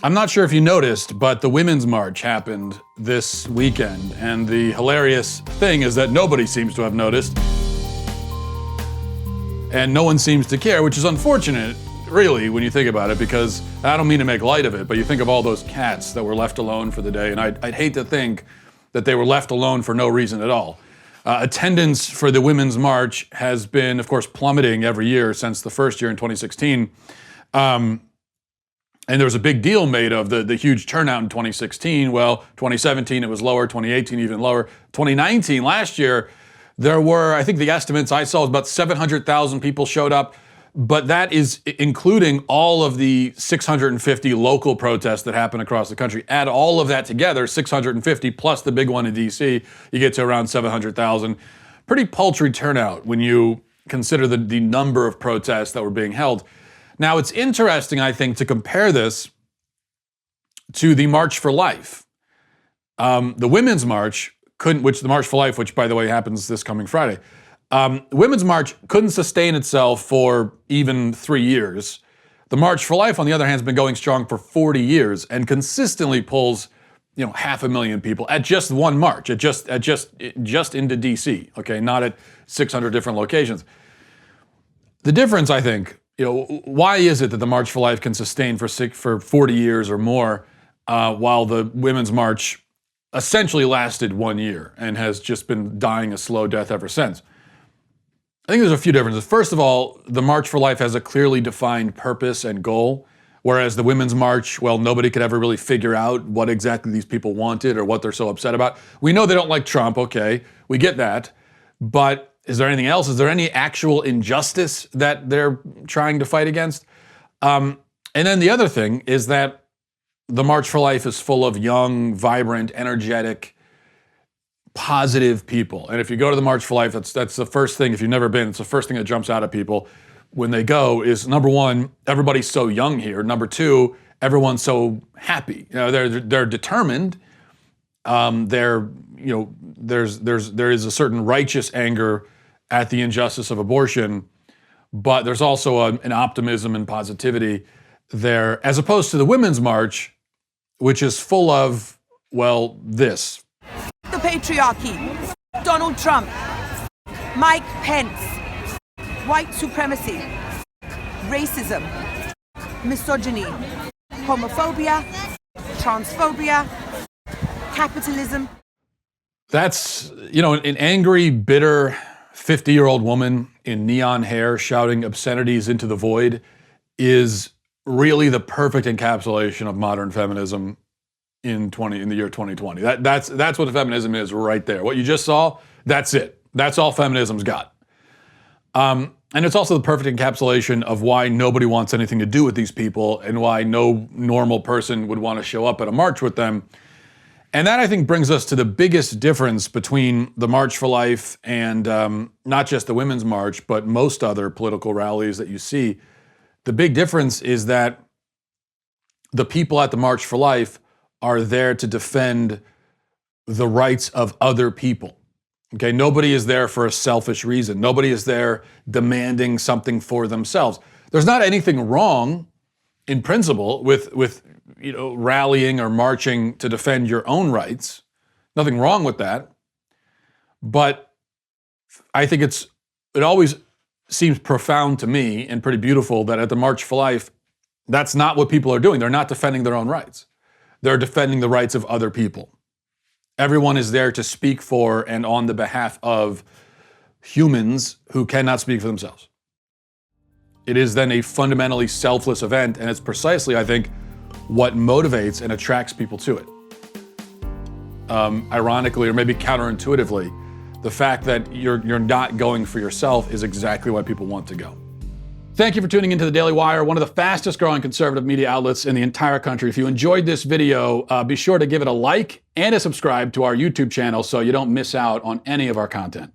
I'm not sure if you noticed, but the Women's March happened this weekend, and the hilarious thing is that nobody seems to have noticed, and no one seems to care, which is unfortunate, really, when you think about it, because I don't mean to make light of it, but you think of all those cats that were left alone for the day, and I'd hate to think that they were left alone for no reason at all. Attendance for the Women's March has been, of course, plummeting every year since the first year in 2016. And there was a big deal made of the huge turnout in 2016. Well, 2017 it was lower, 2018 even lower. 2019, last year, there were, I think the estimates I saw was about 700,000 people showed up, but that is including all of the 650 local protests that happen across the country. Add all of that together, 650 plus the big one in DC, you get to around 700,000. Pretty paltry turnout when you consider the number of protests that were being held. Now, it's interesting, I think, to compare this to the March for Life. The Women's March the March for Life, which, by the way, happens this coming Friday. Women's March couldn't sustain itself for even 3 years. The March for Life, on the other hand, has been going strong for 40 years and consistently pulls, 500,000 people at just one march, just into DC, okay, not at 600 different locations. The difference, I think, why is it that the March for Life can sustain for 40 years or more, while the Women's March essentially lasted 1 year and has just been dying a slow death ever since? I think there's a few differences. First of all, the March for Life has a clearly defined purpose and goal, whereas the Women's March, well, nobody could ever really figure out what exactly these people wanted or what they're so upset about. We know they don't like Trump, okay, we get that, but is there anything else? Is there any actual injustice that they're trying to fight against? And then the other thing is that the March for Life is full of young, vibrant, energetic, positive people. And if you go to the March for Life, that's the first thing, if you've never been, it's the first thing that jumps out at people when they go is, number one, everybody's so young here. Number two, everyone's so happy. They're determined. There is a certain righteous anger at the injustice of abortion, but there's also an optimism and positivity there, as opposed to the Women's March, which is full of, well, this. The patriarchy, Donald Trump, Mike Pence, white supremacy, racism, misogyny, homophobia, transphobia, capitalism. That's, an angry, bitter 50-year-old woman in neon hair shouting obscenities into the void is really the perfect encapsulation of modern feminism in the year 2020. That's what feminism is right there. What you just saw, that's it. That's all feminism's got. And it's also the perfect encapsulation of why nobody wants anything to do with these people and why no normal person would want to show up at a march with them. And that, I think, brings us to the biggest difference between the March for Life and not just the Women's March, but most other political rallies that you see. The big difference is that the people at the March for Life are there to defend the rights of other people. Okay, nobody is there for a selfish reason. Nobody is there demanding something for themselves. There's not anything wrong in principle with rallying or marching to defend your own rights. Nothing wrong with that. But I think it always seems profound to me and pretty beautiful that at the March for Life, that's not what people are doing. They're not defending their own rights. They're defending the rights of other people. Everyone is there to speak for and on the behalf of humans who cannot speak for themselves. It is then a fundamentally selfless event, and it's precisely, I think, what motivates and attracts people to it. Ironically, or maybe counterintuitively, the fact that you're not going for yourself is exactly why people want to go. Thank you for tuning into the Daily Wire, one of the fastest growing conservative media outlets in the entire country. If you enjoyed this video, be sure to give it a like and a subscribe to our YouTube channel so you don't miss out on any of our content.